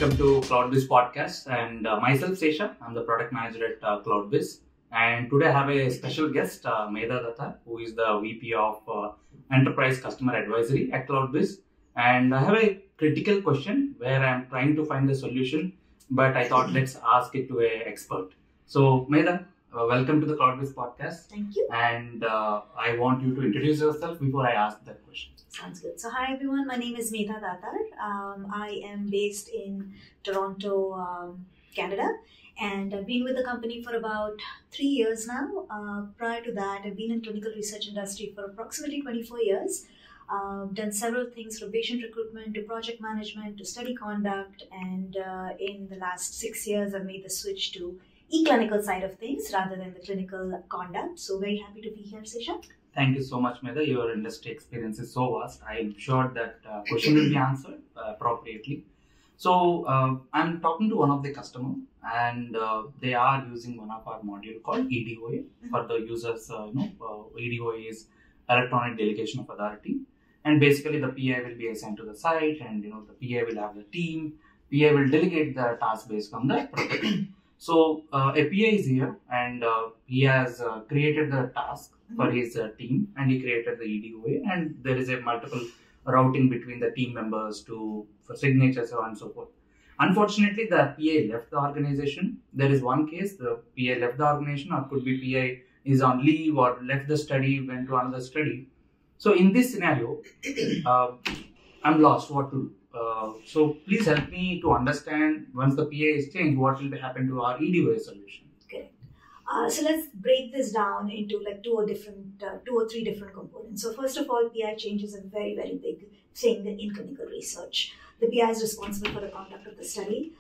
welcome to Cloudbyz podcast. And myself, Sesha, I'm the product manager at Cloudbyz. And today I have a special guest, Medha Datara, who is the VP of Enterprise Customer Advisory at Cloudbyz. And I have a critical question where I'm trying to find the solution, but I thought let's ask it to an expert. So, Medha, welcome to the Cloudbyz podcast. Thank you. And I want you to introduce yourself before I ask that question. Sounds good. So, hi everyone. My name is Medha Datara. I am based in Toronto, Canada, and I've been with the company for about 3 years now. Prior to that, I've been in clinical research industry for approximately 24 years. Done several things from patient recruitment to project management to study conduct, and in the last 6 years, I've made the switch to e-clinical side of things rather than the clinical conduct. So, very happy to be here, Sesha. Thank you so much, Medha. Your industry experience is so vast. I'm sure that question will be answered appropriately. So, I'm talking to one of the customer, and they are using one of our module called eDOA. For the users, eDOA is Electronic Delegation of Authority, and basically the PI will be assigned to the site, and the PI will have the team. PI will delegate the task based on the protocol. So a PI is here, and he has created the task for his team, and he created the eDOA, and there is a multiple routing between the team members for signatures, so on and so forth. Unfortunately, the PI left the organization. There is one case, the PI left the organization, or could be PI is on leave or left the study, went to another study. So in this scenario, I'm lost what to do. So please help me to understand, once the PI is changed, what will happen to our eDOA solution. Correct. So let's break this down into like two or three different components. So first of all, PI change is a very, very big thing in clinical research. The PI is responsible for the conduct of the study.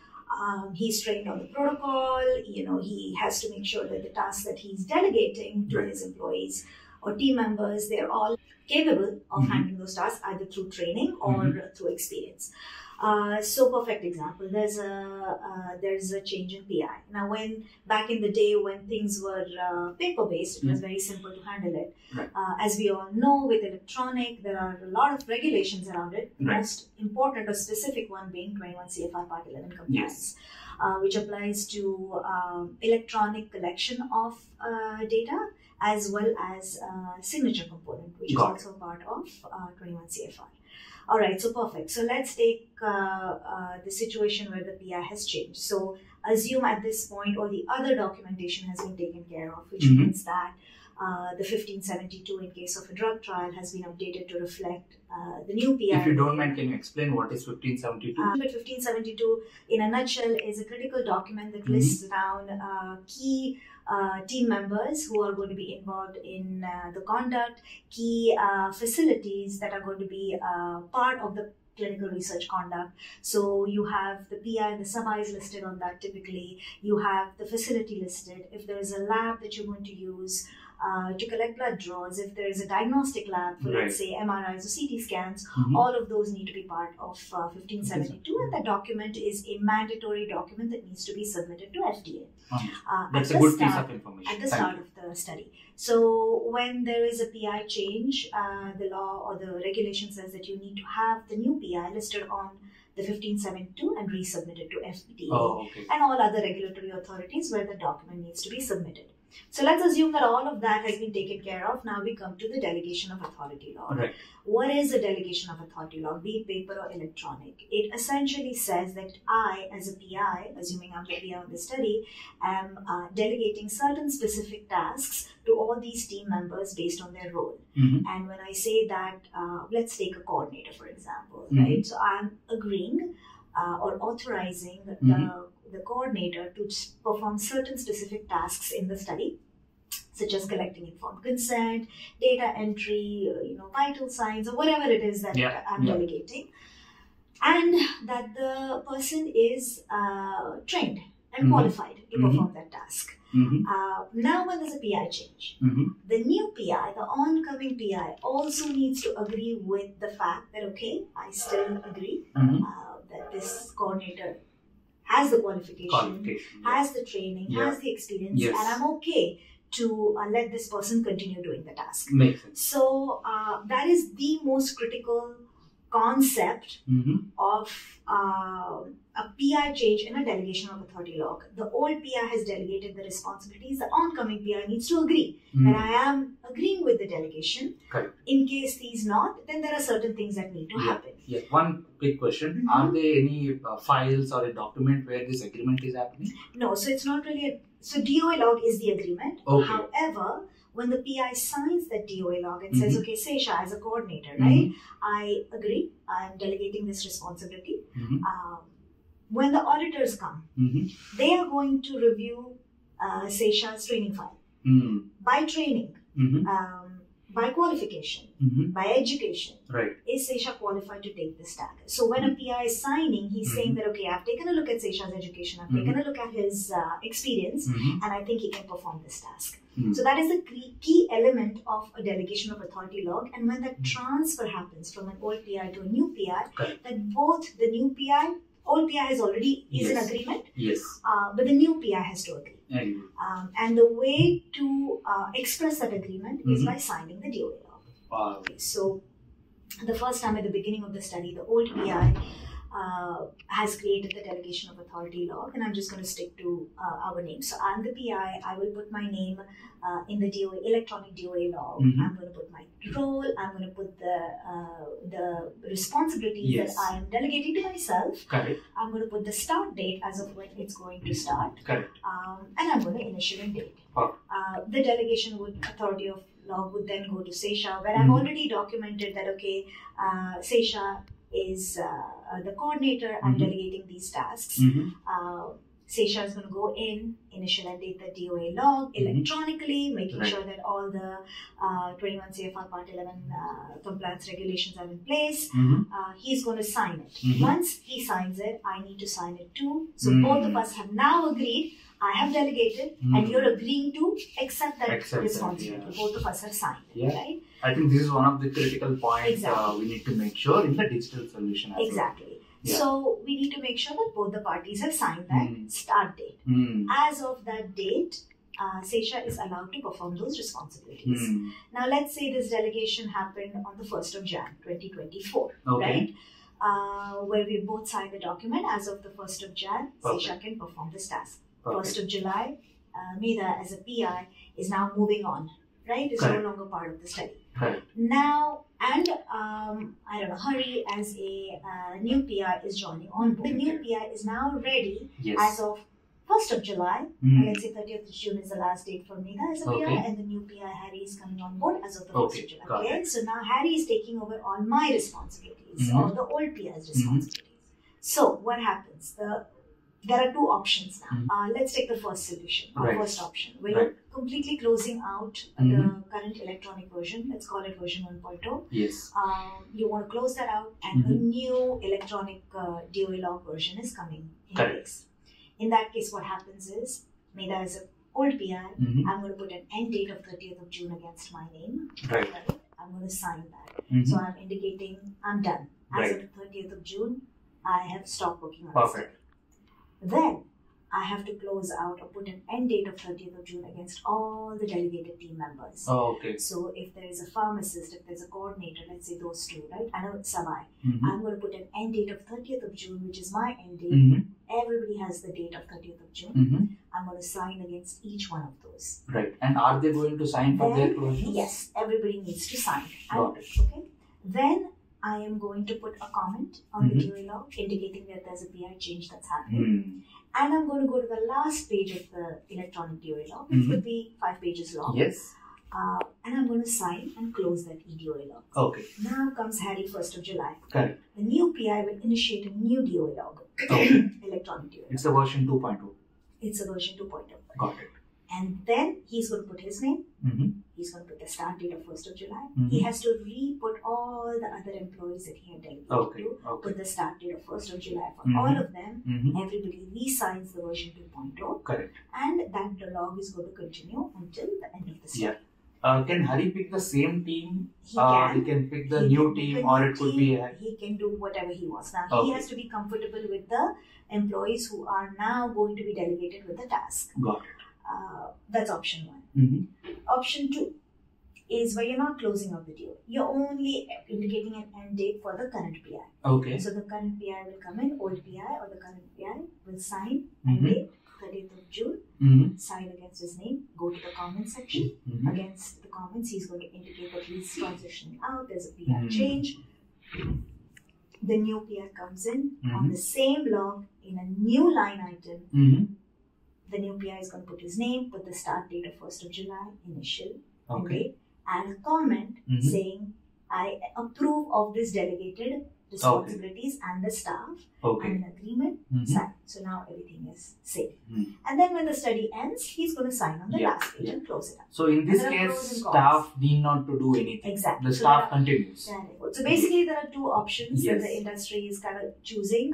He's trained on the protocol. He has to make sure that the tasks that he's delegating to his employees or team members, they're all capable of handling those tasks either through training or through experience. So perfect example. There's a change in PI. Now, back in the day when things were paper-based, it was very simple to handle it. Right. As we all know, with electronic, there are a lot of regulations around it. The most important or specific one being 21 CFR Part 11 compliance, which applies to electronic collection of data as well as signature component, which is also part of 21 CFR. All right, so perfect. So let's take the situation where the PI has changed. So assume at this point all the other documentation has been taken care of, which means that the 1572 in case of a drug trial has been updated to reflect the new PI. If you don't mind, can you explain what is 1572? But 1572 in a nutshell is a critical document that lists down key team members who are going to be involved in the conduct, key facilities that are going to be part of the clinical research conduct. So you have the PI and the sub-Is listed on that typically. You have the facility listed. If there is a lab that you're going to use to collect blood draws, if there is a diagnostic lab for, let's say, MRIs or CT scans, all of those need to be part of 1572, and that document is a mandatory document that needs to be submitted to FDA. That's a good piece of information. At the start of the study. So when there is a PI change, the law or the regulation says that you need to have the new PI listed on the 1572 and resubmitted to FDA and all other regulatory authorities where the document needs to be submitted. So let's assume that all of that has been taken care of. Now we come to the delegation of authority law. Right. What is the delegation of authority law, be it paper or electronic? It essentially says that I, as a PI, assuming I'm the PI of the study, am delegating certain specific tasks to all these team members based on their role. And when I say that, let's take a coordinator, for example, right? So I'm agreeing or authorizing the coordinator to perform certain specific tasks in the study, such as collecting informed consent, data entry, vital signs, or whatever it is that I'm delegating, and that the person is trained and qualified to perform that task. Now, when there's a PI change, the new PI, the oncoming PI, also needs to agree with the fact that, okay, I still agree that this coordinator has the qualification, has the training, has the experience, and I'm okay to let this person continue doing the task. Makes sense. So that is the most critical concept of a PI change in a delegation of authority log. The old PI has delegated the responsibilities. The oncoming PI needs to agree that I am agreeing with the delegation. Correct. In case he's not, then there are certain things that need to happen. Yeah. One quick question. Are there any files or a document where this agreement is happening? No, so it's not really so DOA log is the agreement. Okay. However, when the PI signs that DOA log and says, okay, Sesha, as a coordinator, right, I agree, I'm delegating this responsibility. When the auditors come, they are going to review Sesha's training file. By training, by qualification, by education, is Sesha qualified to take this tag? So when a PI is signing, he's saying that, okay, I've taken a look at Sesha's education, I've taken a look at his experience, and I think he can perform this task. So that is the key element of a delegation of authority log. And when that transfer happens from an old PI to a new PI, that both the new PI, old PI is already in agreement, but the new PI has to agree. And the way to express that agreement is by signing the DOA log. Okay, so the first time at the beginning of the study, the old PI has created the delegation of authority log, and I'm just going to stick to our name. So I'm the PI. I will put my name in the DOA, electronic DOA log. I'm going to put my role. I'm going to put the responsibilities that I am delegating to myself. I'm going to put the start date as of when it's going to start. And I'm going to initial and date. The delegation authority of log would then go to Sesha, where I've already documented that, okay, Sesha is the coordinator. I'm delegating these tasks. Sesha is going to go in, initial and date the DOA log electronically, making sure that all the 21 CFR Part 11 compliance regulations are in place. He's going to sign it. Once he signs it, I need to sign it too. So both of us have now agreed. I have delegated, and you're agreeing to accept that responsibility. Both of us have signed it, right? I think this is one of the critical points we need to make sure in the digital solution as well. So we need to make sure that both the parties have signed that start date. As of that date, Sesha is allowed to perform those responsibilities. Now, let's say this delegation happened on the 1st of Jan 2024, right? Where we both signed the document. As of the 1st of Jan, Sesha can perform this task. 1st of July, Medha as a PI is now moving on, right? It's no longer part of the study. Now, and I don't know, Hari as a new PI is joining on board. The new PI is now ready as of 1st of July. Let's say 30th of June is the last date for Medha as a PI, and the new PI Hari is coming on board as of the 1st of July. Okay, so now Hari is taking over all my responsibilities, or the old PI's responsibilities. So what happens? There are two options now. Let's take the first solution, or first option, where you're completely closing out the current electronic version. Let's call it version 1.0. You want to close that out, and a new electronic DOA log version is coming in place. In that case, what happens is, Medha is an old PI. I'm going to put an end date of 30th of June against my name. I'm going to sign that. So I'm indicating I'm done. As of the 30th of June, I have stopped working on this. Then I have to close out or put an end date of 30th of June against all the delegated team members. So if there is a pharmacist, if there's a coordinator, let's say those two, right? I know it's Savai. I'm going to put an end date of 30th of June, which is my end date. Everybody has the date of 30th of June. I'm going to sign against each one of those. And are they going to sign for their closure? Yes, everybody needs to sign. Okay. Then I am going to put a comment on the DOA log indicating that there's a PI change that's happening. And I'm going to go to the last page of the electronic DOA log. It could be 5 pages long. And I'm going to sign and close that eDOA log. Now comes Hari 1st of July. The new PI will initiate a new DOA log. Electronic DOA log. It's a version 2.0. It's a version 2.0. Got it. And then he's going to put his name. He's going to put the start date of 1st of July. He has to re-put all the other employees that he had delegated to. Put the start date of 1st of July for all of them. Everybody re-signs the version 2.0. And that log is going to continue until the end of the study. Can Hari pick the same team? He can pick the new team, or it could be... He can do whatever he wants. Now, he has to be comfortable with the employees who are now going to be delegated with the task. Got it. That's option 1. Option 2. is where you're not closing out the deal. You're only indicating an end date for the current PI. Okay. So the current PI will come in, old PI or the current PI will sign end date, 30th of June, sign against his name, go to the comment section. Against the comments, he's going to indicate that he's transitioning out, there's a PI change. The new PI comes in on the same log in a new line item. The new PI is going to put his name, put the start date of 1st of July, initial, date, and a comment saying, I approve of this delegated responsibilities and the staff and an agreement signed. So now everything is safe. And then when the study ends, he's going to sign on the last page and close it up. So in this case, staff need not to do anything. Exactly. The staff continues. So basically there are two options that the industry is kind of choosing.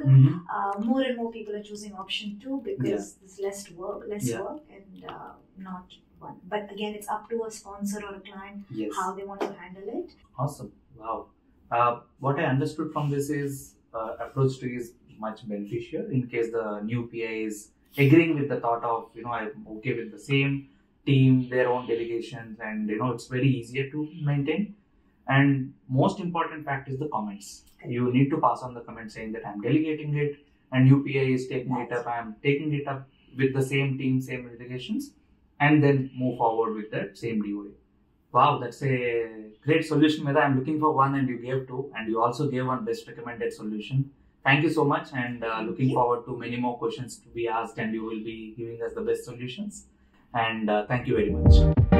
More and more people are choosing option 2 because there's less work and not one. But again, it's up to a sponsor or a client how they want to handle it. Awesome. Wow. What I understood from this is approach 2 is much beneficial in case the new PI is agreeing with the thought of, I'm okay with the same team, their own delegations, and it's very easier to maintain. And most important fact is the comments. You need to pass on the comment saying that I'm delegating it and new PI is taking it up, I'm taking it up with the same team, same delegations, and then move forward with that same DOA. Wow, that's a great solution, Medha. I'm looking for one and you gave 2, and you also gave one best recommended solution. Thank you so much, and looking forward to many more questions to be asked, and you will be giving us the best solutions. And thank you very much.